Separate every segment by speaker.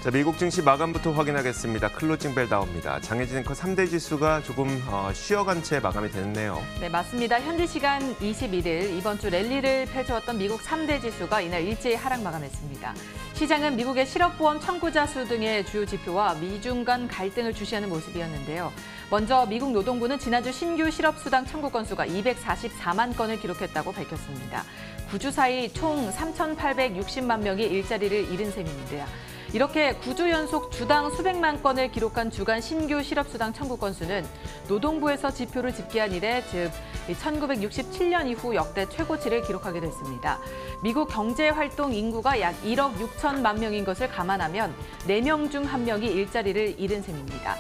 Speaker 1: 자, 미국 증시 마감부터 확인하겠습니다. 클로징 벨 나옵니다. 장혜진 앵커 3대 지수가 조금 쉬어간 채 마감이 됐네요.
Speaker 2: 네, 맞습니다. 현지 시간 21일 이번 주 랠리를 펼쳐왔던 미국 3대 지수가 이날 일제히 하락 마감했습니다. 시장은 미국의 실업보험 청구자 수 등의 주요 지표와 미중 간 갈등을 주시하는 모습이었는데요. 먼저 미국 노동부는 지난주 신규 실업수당 청구 건수가 244만 건을 기록했다고 밝혔습니다. 9주 사이 총 3,860만 명이 일자리를 잃은 셈입니다. 이렇게 9주 연속 주당 수백만 건을 기록한 주간 신규 실업수당 청구 건수는 노동부에서 지표를 집계한 이래 즉 1967년 이후 역대 최고치를 기록하게 됐습니다. 미국 경제활동 인구가 약 1억 6천만 명인 것을 감안하면 4명 중 1명이 일자리를 잃은 셈입니다.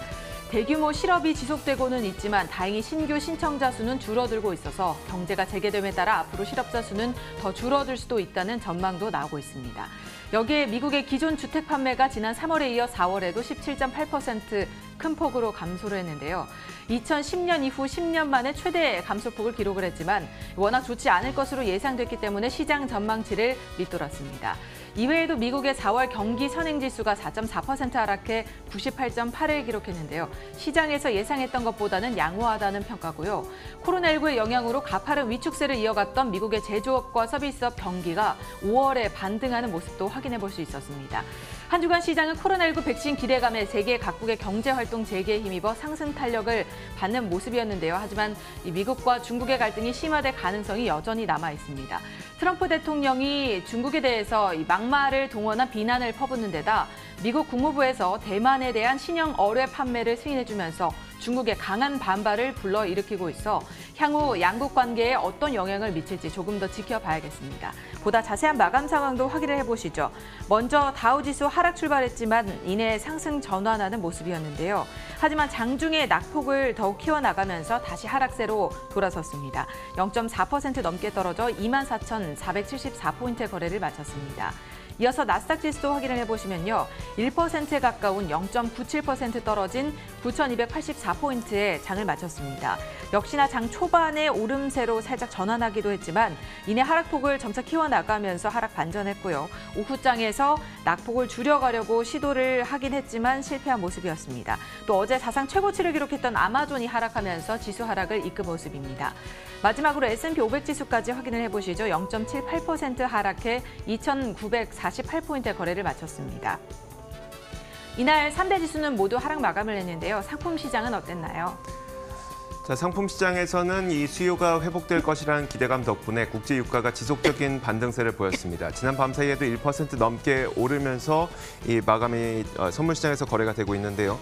Speaker 2: 대규모 실업이 지속되고는 있지만 다행히 신규 신청자 수는 줄어들고 있어서 경제가 재개됨에 따라 앞으로 실업자 수는 더 줄어들 수도 있다는 전망도 나오고 있습니다. 여기에 미국의 기존 주택 판매가 지난 3월에 이어 4월에도 17.8% 큰 폭으로 감소를 했는데요. 2010년 이후 10년 만에 최대 감소폭을 기록을 했지만 워낙 좋지 않을 것으로 예상됐기 때문에 시장 전망치를 밑돌았습니다. 이외에도 미국의 4월 경기 선행지수가 4.4% 하락해 98.8을 기록했는데요. 시장에서 예상했던 것보다는 양호하다는 평가고요. 코로나19의 영향으로 가파른 위축세를 이어갔던 미국의 제조업과 서비스업 경기가 5월에 반등하는 모습도 확인해 볼 수 있었습니다. 한 주간 시장은 코로나19 백신 기대감에 세계 각국의 경제활동 재개에 힘입어 상승 탄력을 받는 모습이었는데요. 하지만 미국과 중국의 갈등이 심화될 가능성이 여전히 남아 있습니다. 트럼프 대통령이 중국에 대해서 막말을 동원한 비난을 퍼붓는 데다 미국 국무부에서 대만에 대한 신형 어뢰 판매를 승인해주면서 중국의 강한 반발을 불러일으키고 있어 향후 양국 관계에 어떤 영향을 미칠지 조금 더 지켜봐야겠습니다. 보다 자세한 마감 상황도 확인을 해보시죠. 먼저 다우지수 하락 출발했지만 이내 상승 전환하는 모습이었는데요. 하지만 장중에 낙폭을 더욱 키워나가면서 다시 하락세로 돌아섰습니다. 0.4% 넘게 떨어져 24,474포인트의 거래를 마쳤습니다. 이어서 나스닥 지수도 확인을 해보시면요. 1%에 가까운 0.97% 떨어진 9,284포인트에 장을 마쳤습니다. 역시나 장 초반에 오름세로 살짝 전환하기도 했지만 이내 하락폭을 점차 키워나가면서 하락 반전했고요. 오후장에서 낙폭을 줄여가려고 시도를 하긴 했지만 실패한 모습이었습니다. 또 어제 사상 최고치를 기록했던 아마존이 하락하면서 지수 하락을 이끈 모습입니다. 마지막으로 S&P 500 지수까지 확인을 해보시죠. 0.78% 하락해 2,948포인트의 거래를 마쳤습니다. 이날 3대 지수는 모두 하락 마감을 했는데요. 상품 시장은 어땠나요?
Speaker 1: 자, 상품 시장에서는 이 수요가 회복될 것이라는 기대감 덕분에 국제 유가가 지속적인 반등세를 보였습니다. 지난 밤 사이에도 1% 넘게 오르면서 이 마감이 선물 시장에서 거래가 되고 있는데요.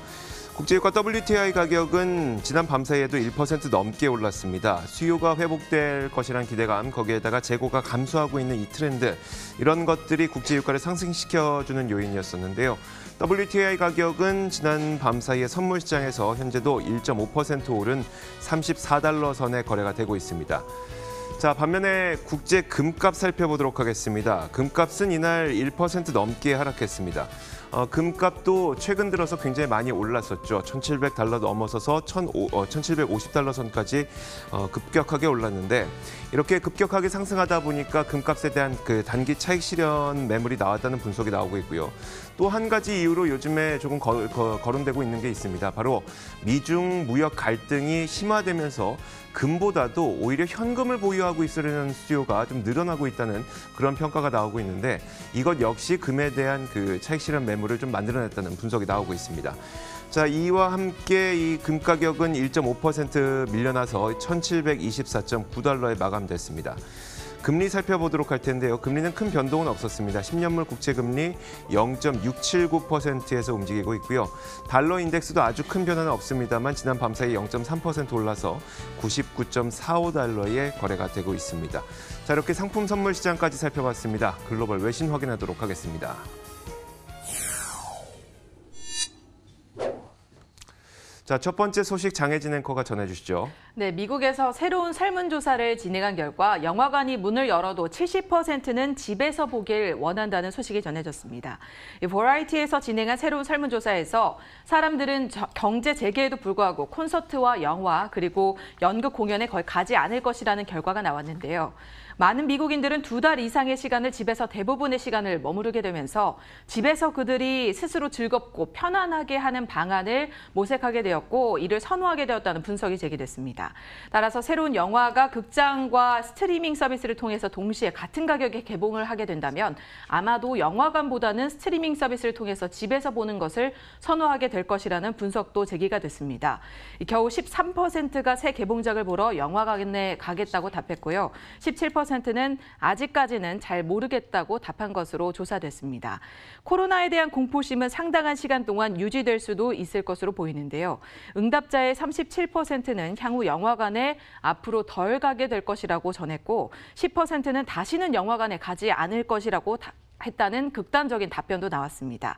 Speaker 1: 국제유가 WTI 가격은 지난 밤 사이에도 1% 넘게 올랐습니다. 수요가 회복될 것이란 기대감, 거기에다가 재고가 감소하고 있는 이 트렌드, 이런 것들이 국제유가를 상승시켜주는 요인이었었는데요. WTI 가격은 지난 밤 사이에 선물 시장에서 현재도 1.5% 오른 34달러 선에 거래가 되고 있습니다. 자, 반면에 국제 금값 살펴보도록 하겠습니다. 금값은 이날 1% 넘게 하락했습니다. 금값도 최근 들어서 굉장히 많이 올랐었죠. 1,700달러 넘어서서 1,750달러 선까지 급격하게 올랐는데 이렇게 급격하게 상승하다 보니까 금값에 대한 그 단기 차익 실현 매물이 나왔다는 분석이 나오고 있고요. 또 한 가지 이유로 요즘에 조금 거론되고 있는 게 있습니다. 바로 미중 무역 갈등이 심화되면서 금보다도 오히려 현금을 보유하고 있으려는 수요가 좀 늘어나고 있다는 그런 평가가 나오고 있는데 이것 역시 금에 대한 그 차익 실현 매물을 좀 만들어냈다는 분석이 나오고 있습니다. 자, 이와 함께 이 금 가격은 1.5% 밀려나서 1,724.9달러에 마감됐습니다. 금리 살펴보도록 할 텐데요. 금리는 큰 변동은 없었습니다. 10년물 국채금리 0.679%에서 움직이고 있고요. 달러 인덱스도 아주 큰 변화는 없습니다만 지난 밤 사이 0.3% 올라서 99.45달러에 거래가 되고 있습니다. 자, 이렇게 상품 선물 시장까지 살펴봤습니다. 글로벌 외신 확인하도록 하겠습니다. 자, 첫 번째 소식 장혜진 앵커가 전해주시죠.
Speaker 2: 네, 미국에서 새로운 설문조사를 진행한 결과 영화관이 문을 열어도 70%는 집에서 보길 원한다는 소식이 전해졌습니다. 이 버라이티에서 진행한 새로운 설문조사에서 사람들은 경제 재개에도 불구하고 콘서트와 영화 그리고 연극 공연에 거의 가지 않을 것이라는 결과가 나왔는데요. 많은 미국인들은 2달 이상의 시간을 집에서 대부분의 시간을 머무르게 되면서 집에서 그들이 스스로 즐겁고 편안하게 하는 방안을 모색하게 되었고 이를 선호하게 되었다는 분석이 제기됐습니다. 따라서 새로운 영화가 극장과 스트리밍 서비스를 통해서 동시에 같은 가격에 개봉을 하게 된다면 아마도 영화관보다는 스트리밍 서비스를 통해서 집에서 보는 것을 선호하게 될 것이라는 분석도 제기가 됐습니다. 겨우 13%가 새 개봉작을 보러 영화관에 가겠다고 답했고요. 17%는 아직까지는 잘 모르겠다고 답한 것으로 조사됐습니다. 코로나에 대한 공포심은 상당한 시간 동안 유지될 수도 있을 것으로 보이는데요. 응답자의 37%는 향후 영화관에 앞으로 덜 가게 될 것이라고 전했고 10%는 다시는 영화관에 가지 않을 것이라고 했다는 극단적인 답변도 나왔습니다.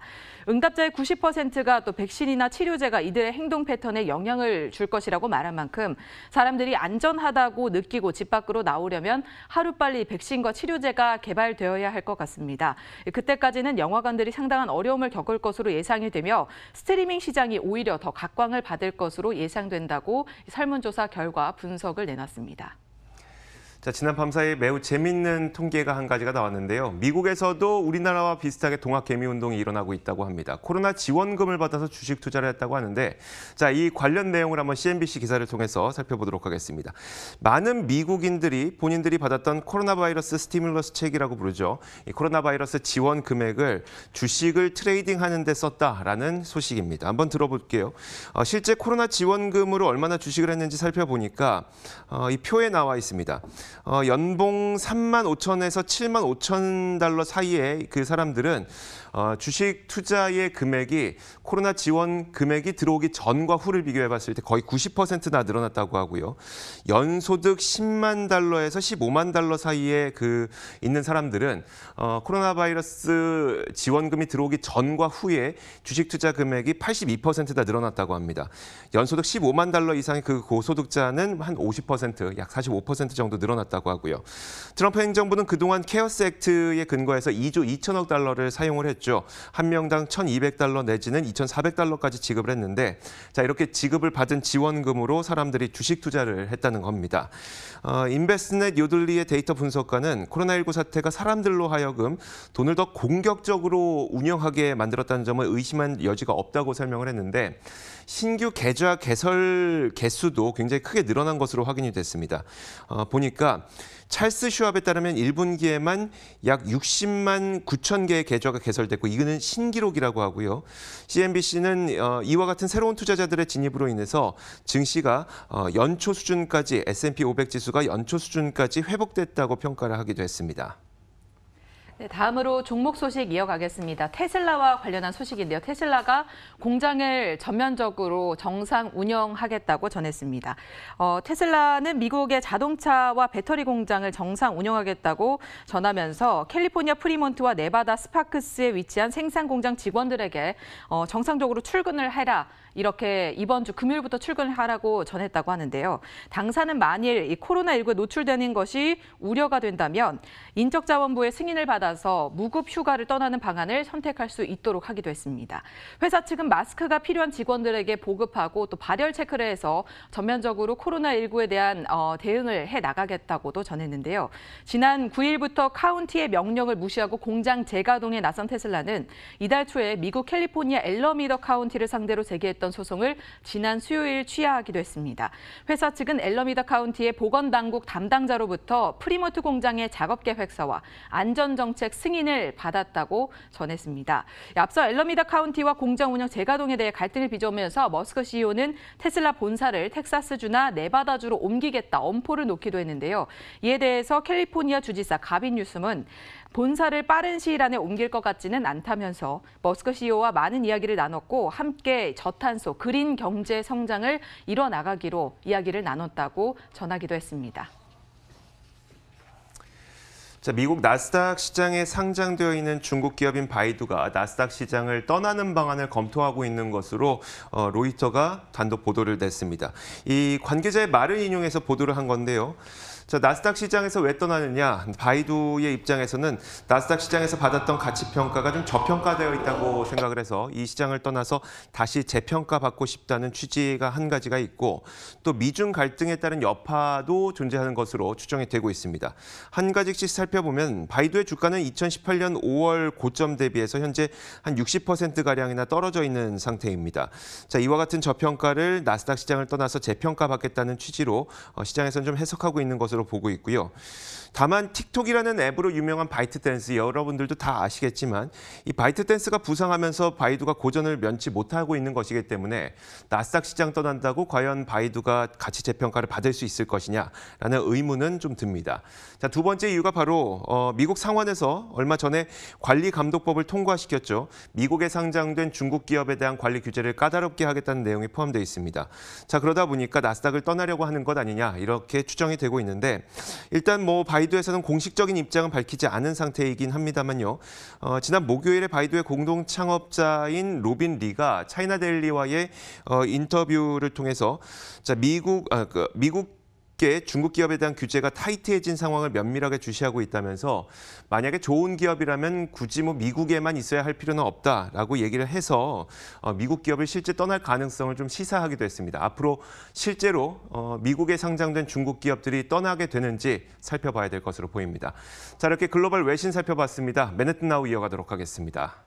Speaker 2: 응답자의 90%가 또 백신이나 치료제가 이들의 행동 패턴에 영향을 줄 것이라고 말한 만큼 사람들이 안전하다고 느끼고 집 밖으로 나오려면 하루빨리 백신과 치료제가 개발되어야 할 것 같습니다. 그때까지는 영화관들이 상당한 어려움을 겪을 것으로 예상이 되며 스트리밍 시장이 오히려 더 각광을 받을 것으로 예상된다고 설문조사 결과 분석을 내놨습니다.
Speaker 1: 자, 지난 밤 사이 매우 재밌는 통계가 한 가지가 나왔는데요. 미국에서도 우리나라와 비슷하게 동학개미운동이 일어나고 있다고 합니다. 코로나 지원금을 받아서 주식 투자를 했다고 하는데 자, 이 관련 내용을 한번 CNBC 기사를 통해서 살펴보도록 하겠습니다. 많은 미국인들이 본인들이 받았던 코로나 바이러스 스티뮬러스 책이라고 부르죠. 이 코로나 바이러스 지원 금액을 주식을 트레이딩하는 데 썼다라는 소식입니다. 한번 들어볼게요. 실제 코로나 지원금으로 얼마나 주식을 했는지 살펴보니까 이 표에 나와 있습니다. 연봉 3만 5천에서 7만 5천 달러 사이에 그 사람들은 주식 투자의 금액이 코로나 지원 금액이 들어오기 전과 후를 비교해 봤을 때 거의 90%나 늘어났다고 하고요. 연소득 10만 달러에서 15만 달러 사이에 있는 사람들은 코로나 바이러스 지원금이 들어오기 전과 후에 주식 투자 금액이 82%나 늘어났다고 합니다. 연소득 15만 달러 이상의 그 고소득자는 한 50%, 약 45% 정도 늘어났다고 하고요. 트럼프 행정부는 그동안 케어스 액트에 근거해서 2조 2천억 달러를 사용을 했죠. 한 명당 1,200달러 내지는 2,400달러까지 지급을 했는데 자, 이렇게 지급을 받은 지원금으로 사람들이 주식 투자를 했다는 겁니다. 인베스트넷 요들리의 데이터 분석가는 코로나19 사태가 사람들로 하여금 돈을 더 공격적으로 운영하게 만들었다는 점을 의심한 여지가 없다고 설명을 했는데 신규 계좌 개설 개수도 굉장히 크게 늘어난 것으로 확인이 됐습니다. 보니까 찰스 슈왑에 따르면 1분기에만 약 60만 9천 개의 계좌가 개설됐고 이거는 신기록이라고 하고요. CNBC는 이와 같은 새로운 투자자들의 진입으로 인해서 증시가 연초 수준까지 S&P 500 지수가 연초 수준까지 회복됐다고 평가를 하기도 했습니다.
Speaker 2: 네, 다음으로 종목 소식 이어가겠습니다. 테슬라와 관련한 소식인데요. 테슬라가 공장을 전면적으로 정상 운영하겠다고 전했습니다. 테슬라는 미국의 자동차와 배터리 공장을 정상 운영하겠다고 전하면서 캘리포니아 프리몬트와 네바다 스파크스에 위치한 생산 공장 직원들에게 정상적으로 출근을 해라. 이렇게 이번 주 금요일부터 출근을 하라고 전했다고 하는데요. 당사는 만일 이 코로나19에 노출되는 것이 우려가 된다면 인적자원부의 승인을 받아서 무급 휴가를 떠나는 방안을 선택할 수 있도록 하기도 했습니다. 회사 측은 마스크가 필요한 직원들에게 보급하고 또 발열 체크를 해서 전면적으로 코로나19에 대한 대응을 해 나가겠다고도 전했는데요. 지난 9일부터 카운티의 명령을 무시하고 공장 재가동에 나선 테슬라는 이달 초에 미국 캘리포니아 엘러미더 카운티를 상대로 제기했던 소송을 지난 수요일 취하하기도 했습니다. 회사 측은 엘러미더 카운티의 보건당국 담당자로부터 프리모트 공장의 작업 계획서와 안전정책 승인을 받았다고 전했습니다. 앞서 엘러미더 카운티와 공장 운영 재가동에 대해 갈등을 빚어오면서 머스크 CEO는 테슬라 본사를 텍사스주나 네바다주로 옮기겠다 엄포를 놓기도 했는데요. 이에 대해서 캘리포니아 주지사 가빈 뉴섬은 본사를 빠른 시일 안에 옮길 것 같지는 않다면서 머스크 CEO와 많은 이야기를 나눴고 함께 저탄소, 그린 경제 성장을 이뤄나가기로 이야기를 나눴다고 전하기도 했습니다.
Speaker 1: 자, 미국 나스닥 시장에 상장되어 있는 중국 기업인 바이두가 나스닥 시장을 떠나는 방안을 검토하고 있는 것으로 로이터가 단독 보도를 냈습니다. 이 관계자의 말을 인용해서 보도를 한 건데요. 자, 나스닥 시장에서 왜 떠나느냐? 바이두의 입장에서는 나스닥 시장에서 받았던 가치 평가가 좀 저평가되어 있다고 생각을 해서 이 시장을 떠나서 다시 재평가받고 싶다는 취지가 한 가지가 있고, 또 미중 갈등에 따른 여파도 존재하는 것으로 추정이 되고 있습니다. 한 가지씩 살펴보면 바이두의 주가는 2018년 5월 고점 대비해서 현재 한 60%가량이나 떨어져 있는 상태입니다. 자, 이와 같은 저평가를 나스닥 시장을 떠나서 재평가받겠다는 취지로 시장에서는 좀 해석하고 있는 것으로 보고 있고요. 다만 틱톡이라는 앱으로 유명한 바이트댄스, 여러분들도 다 아시겠지만 이 바이트댄스가 부상하면서 바이두가 고전을 면치 못하고 있는 것이기 때문에 나스닥 시장 떠난다고 과연 바이두가 가치 재평가를 받을 수 있을 것이냐라는 의문은 좀 듭니다. 자, 두 번째 이유가 바로 미국 상원에서 얼마 전에 관리감독법을 통과시켰죠. 미국에 상장된 중국 기업에 대한 관리 규제를 까다롭게 하겠다는 내용이 포함되어 있습니다. 자, 그러다 보니까 나스닥을 떠나려고 하는 것 아니냐, 이렇게 추정이 되고 있는데, 일단 바이두에서는 공식적인 입장은 밝히지 않은 상태이긴 합니다만요. 지난 목요일에 바이두의 공동 창업자인 로빈 리가 차이나데일리와의 인터뷰를 통해서 미국계 중국 기업에 대한 규제가 타이트해진 상황을 면밀하게 주시하고 있다면서 만약에 좋은 기업이라면 굳이 미국에만 있어야 할 필요는 없다라고 얘기를 해서 미국 기업을 실제 떠날 가능성을 좀 시사하기도 했습니다. 앞으로 실제로 미국에 상장된 중국 기업들이 떠나게 되는지 살펴봐야 될 것으로 보입니다. 자, 이렇게 글로벌 외신 살펴봤습니다. 맨해튼 나우 이어가도록 하겠습니다.